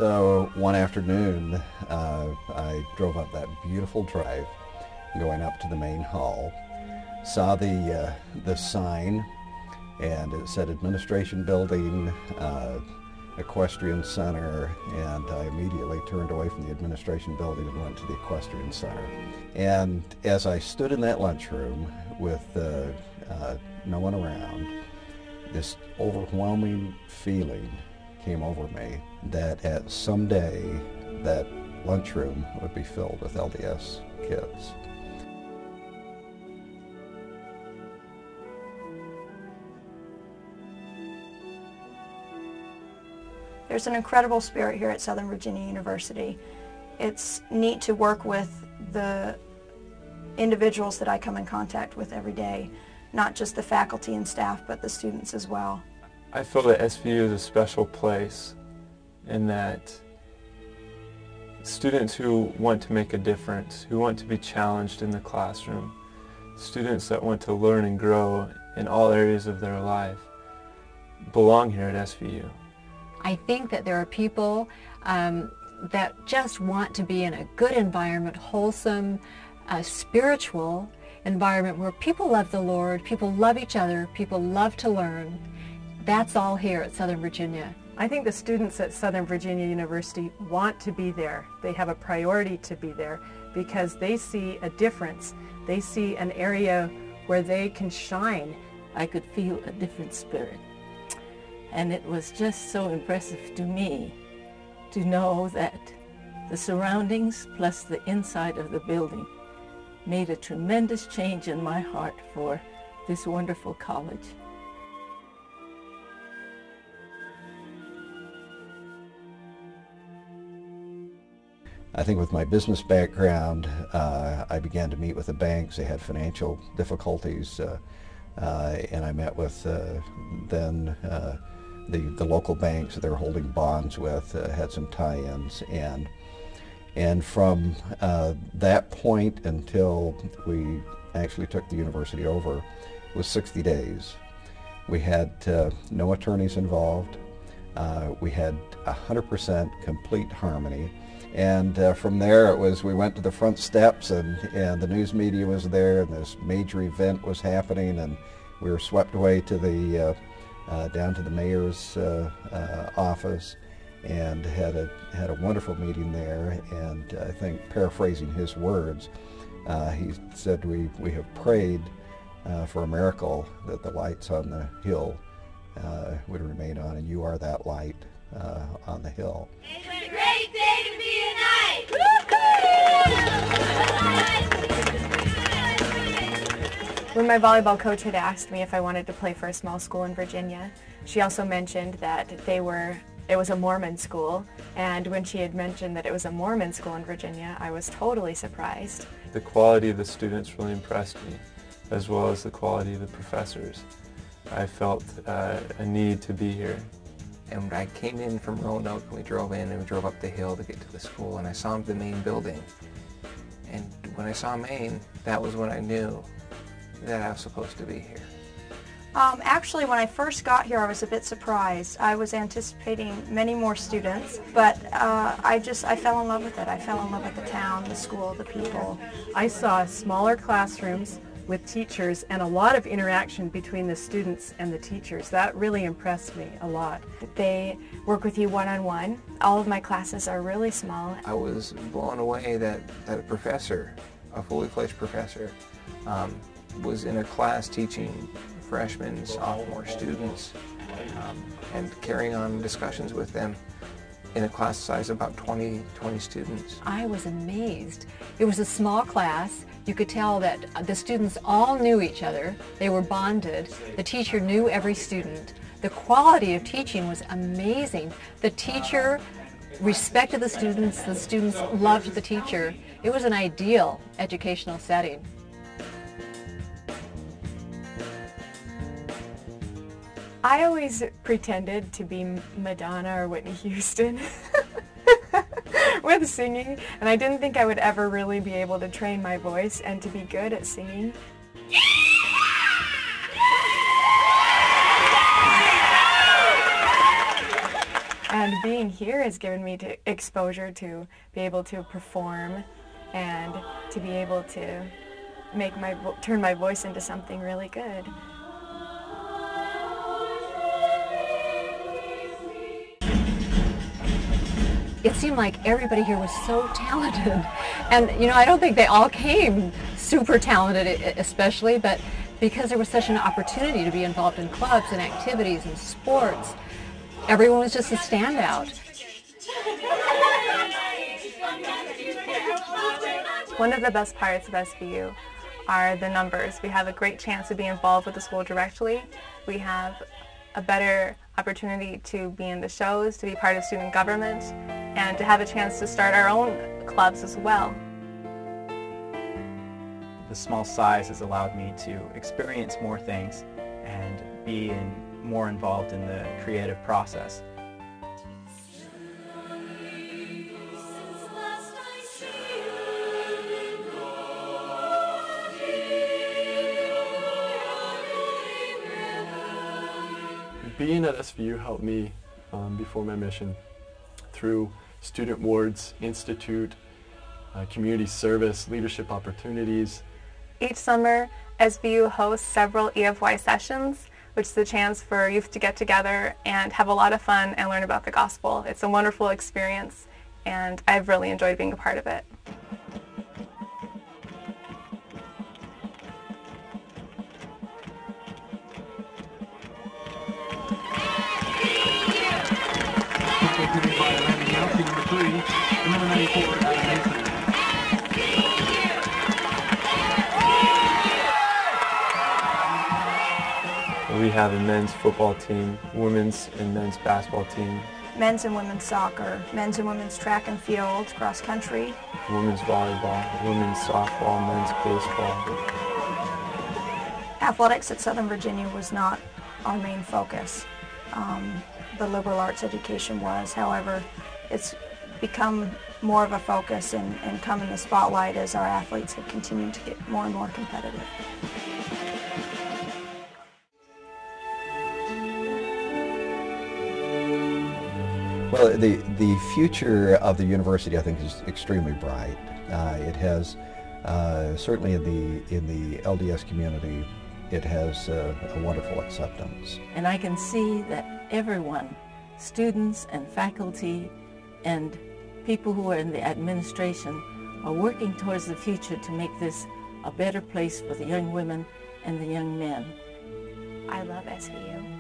So one afternoon, I drove up that beautiful drive going up to the main hall, saw the sign, and it said Administration Building, Equestrian Center, and I immediately turned away from the Administration Building and went to the Equestrian Center. And as I stood in that lunchroom with no one around, this overwhelming feeling came over me that at someday that lunchroom would be filled with LDS kids. There's an incredible spirit here at Southern Virginia University. It's neat to work with the individuals that I come in contact with every day, not just the faculty and staff, but the students as well. I feel that SVU is a special place in that students who want to make a difference, who want to be challenged in the classroom, students that want to learn and grow in all areas of their life belong here at SVU. I think that there are people that just want to be in a good environment, wholesome, spiritual environment where people love the Lord, people love each other, people love to learn. That's all here at Southern Virginia. I think the students at Southern Virginia University want to be there. They have a priority to be there because they see a difference. They see an area where they can shine. I could feel a different spirit. And it was just so impressive to me to know that the surroundings plus the inside of the building made a tremendous change in my heart for this wonderful college. I think with my business background, I began to meet with the banks. They had financial difficulties, and I met with then the local banks that they were holding bonds with, had some tie-ins, and from that point until we actually took the university over was 60 days. We had no attorneys involved. We had 100% complete harmony. And from there it was, we went to the front steps and the news media was there and this major event was happening, and we were swept away to the down to the mayor's office and had a wonderful meeting there. And I think, paraphrasing his words, he said, we have prayed for a miracle that the lights on the hill would remain on, and you are that light on the hill. It's a great day to be alive! When my volleyball coach had asked me if I wanted to play for a small school in Virginia, she also mentioned that it was a Mormon school, and when she had mentioned that it was a Mormon school in Virginia, I was totally surprised. The quality of the students really impressed me, as well as the quality of the professors. I felt a need to be here. And when I came in from Roanoke, and we drove in and we drove up the hill to get to the school, and I saw the main building. And when I saw Main, that was when I knew that I was supposed to be here. Actually, when I first got here, I was a bit surprised. I was anticipating many more students, but I fell in love with it. I fell in love with the town, the school, the people. I saw smaller classrooms with teachers and a lot of interaction between the students and the teachers. That really impressed me a lot. They work with you one-on-one. All of my classes are really small. I was blown away that a professor, a fully fledged professor, was in a class teaching freshmen, sophomore students, and carrying on discussions with them in a class size of about 20 students. I was amazed. It was a small class. You could tell that the students all knew each other. They were bonded. The teacher knew every student. The quality of teaching was amazing. The teacher respected the students loved the teacher. It was an ideal educational setting. I always pretended to be Madonna or Whitney Houston with singing, and I didn't think I would ever really be able to train my voice and to be good at singing. And being here has given me exposure to be able to perform and to be able to make turn my voice into something really good. It seemed like everybody here was so talented. And, you know, I don't think they all came super talented especially, but because there was such an opportunity to be involved in clubs and activities and sports, everyone was just a standout. One of the best parts of SVU are the numbers. We have a great chance to be involved with the school directly. We have a better opportunity to be in the shows, to be part of student government, and to have a chance to start our own clubs as well. The small size has allowed me to experience more things and be more involved in the creative process. Being at SVU helped me before my mission through student wards, institute, community service, leadership opportunities. Each summer, SVU hosts several EFY sessions, which is a chance for youth to get together and have a lot of fun and learn about the gospel. It's a wonderful experience, and I've really enjoyed being a part of it. We have a men's football team, women's and men's basketball team, Men's and women's soccer, men's and women's track and field, cross country, women's volleyball, women's softball, men's baseball. Athletics at Southern Virginia was not our main focus. The liberal arts education was. However, it's become more of a focus and come in the spotlight as our athletes have continued to get more and more competitive. Well, the future of the university, I think, is extremely bright. It has, certainly in the LDS community, it has a wonderful acceptance. And I can see that everyone, students and faculty and people who are in the administration, are working towards the future to make this a better place for the young women and the young men. I love SVU.